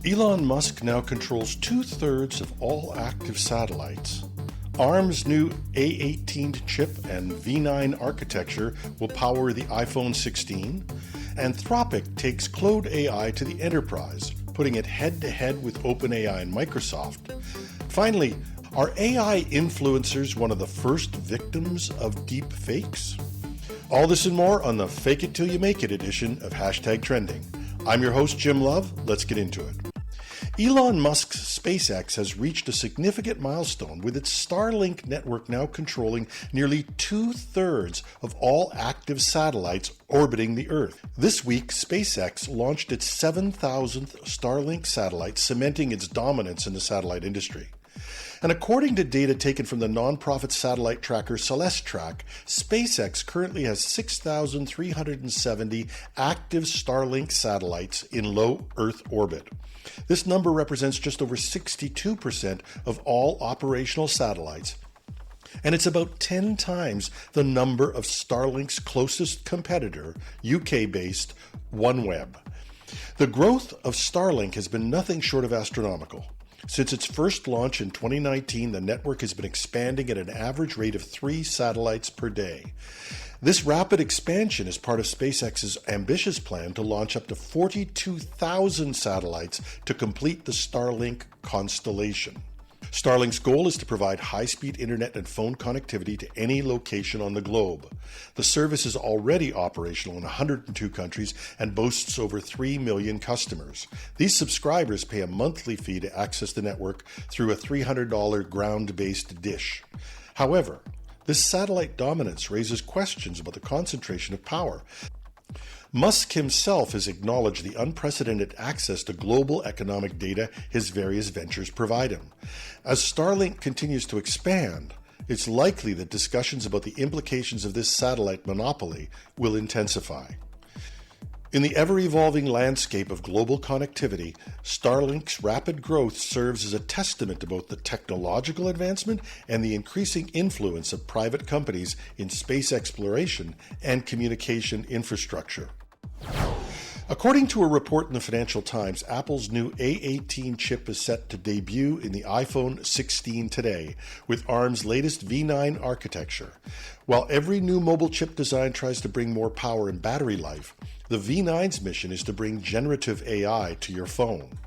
Elon Musk now controls 2/3 of all active satellites. ARM's new A18 chip and V9 architecture will power the iPhone 16. Anthropic takes Claude AI to the enterprise, putting it head-to-head with OpenAI and Microsoft. Finally, are AI influencers one of the first victims of deep fakes? All this and more on the Fake It Till You Make It edition of #Trending. I'm your host, Jim Love. Let's get into it. Elon Musk's SpaceX has reached a significant milestone, with its Starlink network now controlling nearly 2/3 of all active satellites orbiting the Earth. This week, SpaceX launched its 7,000th Starlink satellite, cementing its dominance in the satellite industry. And according to data taken from the nonprofit satellite tracker Celesttrack, SpaceX currently has 6,370 active Starlink satellites in low Earth orbit. This number represents just over 62% of all operational satellites, and it's about 10 times the number of Starlink's closest competitor, UK-based OneWeb. The growth of Starlink has been nothing short of astronomical. Since its first launch in 2019, the network has been expanding at an average rate of 3 satellites per day. This rapid expansion is part of SpaceX's ambitious plan to launch up to 42,000 satellites to complete the Starlink constellation. Starlink's goal is to provide high-speed internet and phone connectivity to any location on the globe. The service is already operational in 102 countries and boasts over 3 million customers. These subscribers pay a monthly fee to access the network through a $300 ground-based dish. However, this satellite dominance raises questions about the concentration of power. Musk himself has acknowledged the unprecedented access to global economic data his various ventures provide him. As Starlink continues to expand, it's likely that discussions about the implications of this satellite monopoly will intensify. In the ever-evolving landscape of global connectivity, Starlink's rapid growth serves as a testament to both the technological advancement and the increasing influence of private companies in space exploration and communication infrastructure. According to a report in the Financial Times, Apple's new A18 chip is set to debut in the iPhone 16 today, with ARM's latest V9 architecture. While every new mobile chip design tries to bring more power and battery life, the V9's mission is to bring generative AI to your phone.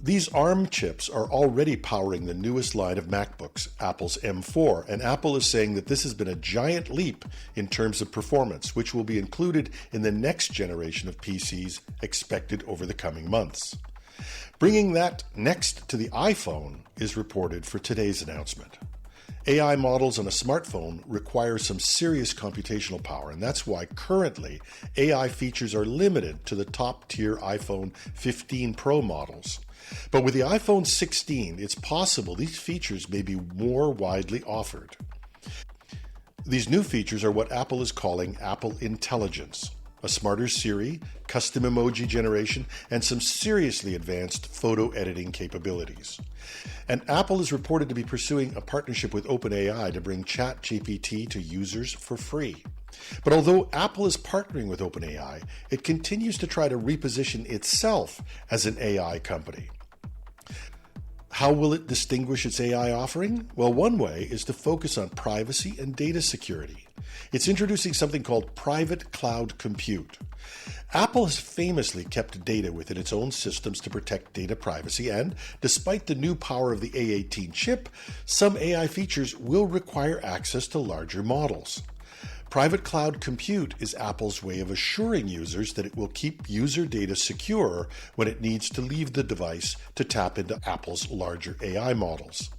These ARM chips are already powering the newest line of MacBooks, Apple's M4, and Apple is saying that this has been a giant leap in terms of performance, which will be included in the next generation of PCs expected over the coming months. Bringing that next to the iPhone is reported for today's announcement. AI models on a smartphone require some serious computational power, and that's why currently AI features are limited to the top-tier iPhone 15 Pro models. But with the iPhone 16, it's possible these features may be more widely offered. These new features are what Apple is calling Apple Intelligence, a smarter Siri, custom emoji generation, and some seriously advanced photo editing capabilities. And Apple is reported to be pursuing a partnership with OpenAI to bring ChatGPT to users for free. But although Apple is partnering with OpenAI, it continues to try to reposition itself as an AI company. How will it distinguish its AI offering? Well, one way is to focus on privacy and data security. It's introducing something called private cloud compute. Apple has famously kept data within its own systems to protect data privacy, and despite the new power of the A18 chip, some AI features will require access to larger models. Private cloud compute is Apple's way of assuring users that it will keep user data secure when it needs to leave the device to tap into Apple's larger AI models.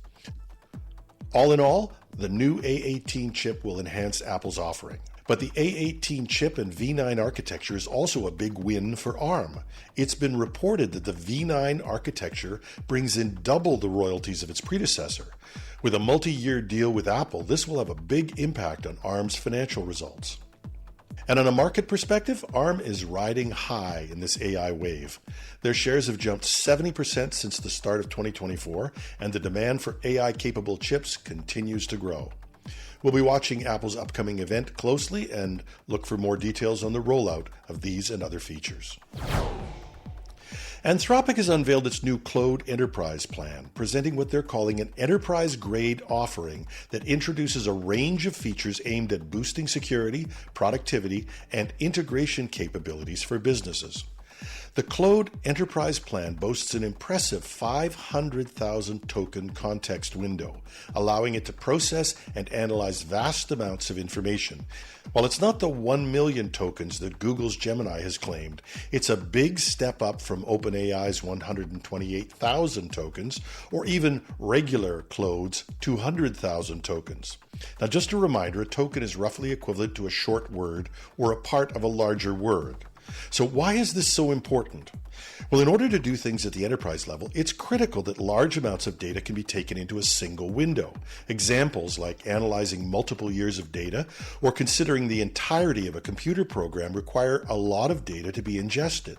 All in all, the new A18 chip will enhance Apple's offering. But the A18 chip and V9 architecture is also a big win for ARM. It's been reported that the V9 architecture brings in double the royalties of its predecessor. With a multi-year deal with Apple, this will have a big impact on ARM's financial results. And on a market perspective, ARM is riding high in this AI wave. Their shares have jumped 70% since the start of 2024, and the demand for AI-capable chips continues to grow. We'll be watching Apple's upcoming event closely and look for more details on the rollout of these and other features. Anthropic has unveiled its new Claude Enterprise plan, presenting what they're calling an enterprise-grade offering that introduces a range of features aimed at boosting security, productivity, and integration capabilities for businesses. The Claude Enterprise plan boasts an impressive 500,000 token context window, allowing it to process and analyze vast amounts of information. While it's not the 1 million tokens that Google's Gemini has claimed, it's a big step up from OpenAI's 128,000 tokens, or even regular Claude's 200,000 tokens. Now, just a reminder, a token is roughly equivalent to a short word or a part of a larger word. So why is this so important? Well, in order to do things at the enterprise level, it's critical that large amounts of data can be taken into a single window. Examples like analyzing multiple years of data or considering the entirety of a computer program require a lot of data to be ingested.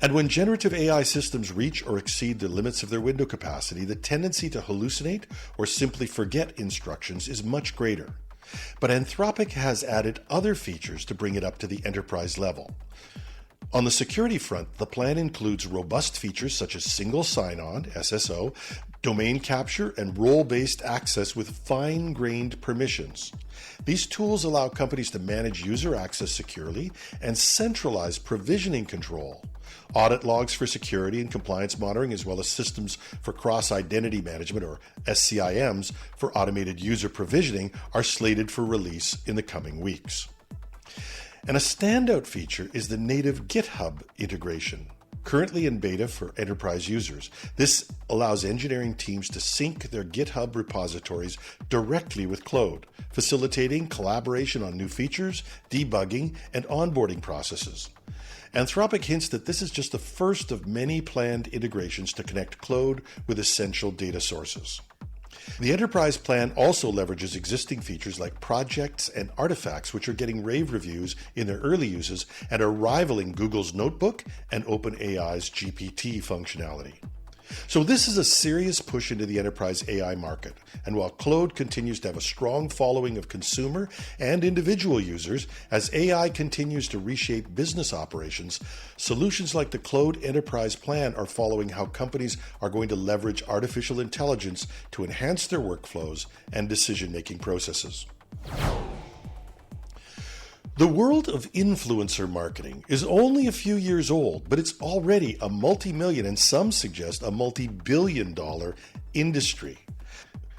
And when generative AI systems reach or exceed the limits of their window capacity, the tendency to hallucinate or simply forget instructions is much greater. But Anthropic has added other features to bring it up to the enterprise level. On the security front, the plan includes robust features such as single sign-on, SSO, domain capture, and role-based access with fine-grained permissions. These tools allow companies to manage user access securely and centralize provisioning control. Audit logs for security and compliance monitoring, as well as systems for cross-identity management, or SCIMs, for automated user provisioning, are slated for release in the coming weeks. And a standout feature is the native GitHub integration, currently in beta for enterprise users. This allows engineering teams to sync their GitHub repositories directly with Claude, facilitating collaboration on new features, debugging, and onboarding processes. Anthropic hints that this is just the first of many planned integrations to connect Claude with essential data sources. The enterprise plan also leverages existing features like projects and artifacts, which are getting rave reviews in their early uses and are rivaling Google's Notebook and OpenAI's GPT functionality. So this is a serious push into the enterprise AI market, and while Claude continues to have a strong following of consumer and individual users, as AI continues to reshape business operations, solutions like the Claude Enterprise Plan are following how companies are going to leverage artificial intelligence to enhance their workflows and decision-making processes. The world of influencer marketing is only a few years old, but it's already a multi-million and some suggest a multi-billion-dollar industry.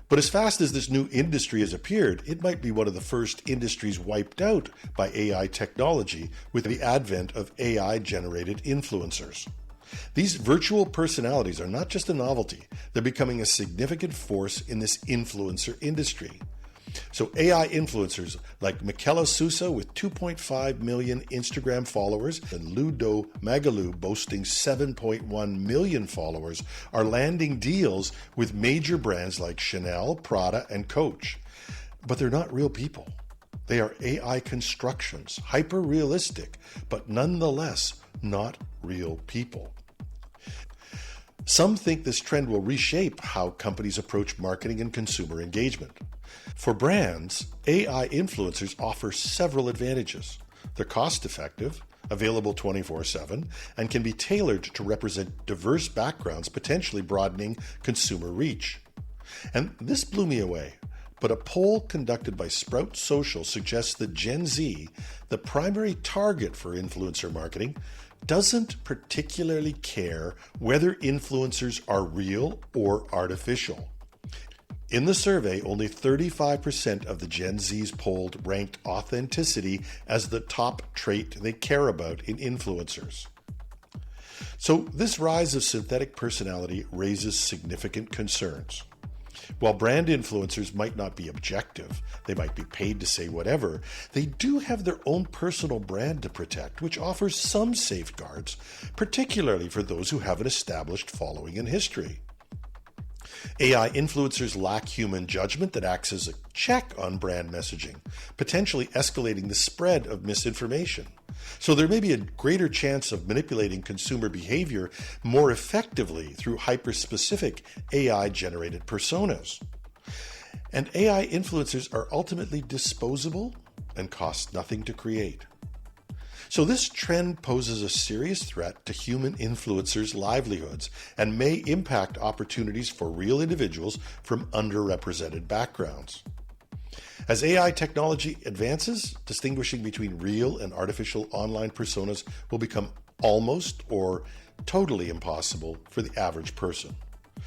But as fast as this new industry has appeared, it might be one of the first industries wiped out by AI technology with the advent of AI-generated influencers. These virtual personalities are not just a novelty, they're becoming a significant force in this influencer industry. So AI influencers like Michaela Sousa with 2.5 million Instagram followers and Ludo Magalu boasting 7.1 million followers are landing deals with major brands like Chanel, Prada, and Coach. But they're not real people. They are AI constructions, hyper-realistic, but nonetheless not real people. Some think this trend will reshape how companies approach marketing and consumer engagement. For brands, AI influencers offer several advantages. They're cost-effective, available 24/7, and can be tailored to represent diverse backgrounds, potentially broadening consumer reach. And this blew me away, but a poll conducted by Sprout Social suggests that Gen Z, the primary target for influencer marketing, doesn't particularly care whether influencers are real or artificial. In the survey, only 35% of the Gen Zs polled ranked authenticity as the top trait they care about in influencers. So this rise of synthetic personality raises significant concerns. While brand influencers might not be objective, they might be paid to say whatever, they do have their own personal brand to protect, which offers some safeguards, particularly for those who have an established following and history. AI influencers lack human judgment that acts as a check on brand messaging, potentially escalating the spread of misinformation. So there may be a greater chance of manipulating consumer behavior more effectively through hyper-specific AI-generated personas. And AI influencers are ultimately disposable and cost nothing to create. So this trend poses a serious threat to human influencers' livelihoods and may impact opportunities for real individuals from underrepresented backgrounds. As AI technology advances, distinguishing between real and artificial online personas will become almost or totally impossible for the average person.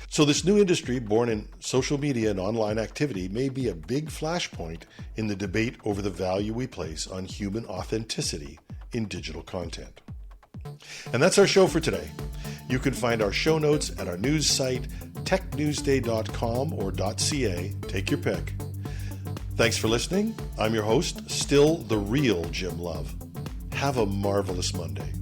So this new industry, born in social media and online activity, may be a big flashpoint in the debate over the value we place on human authenticity in digital content. And that's our show for today. You can find our show notes at our news site, technewsday.com or .ca. Take your pick. Thanks for listening. I'm your host, still the real Jim Love. Have a marvelous Monday.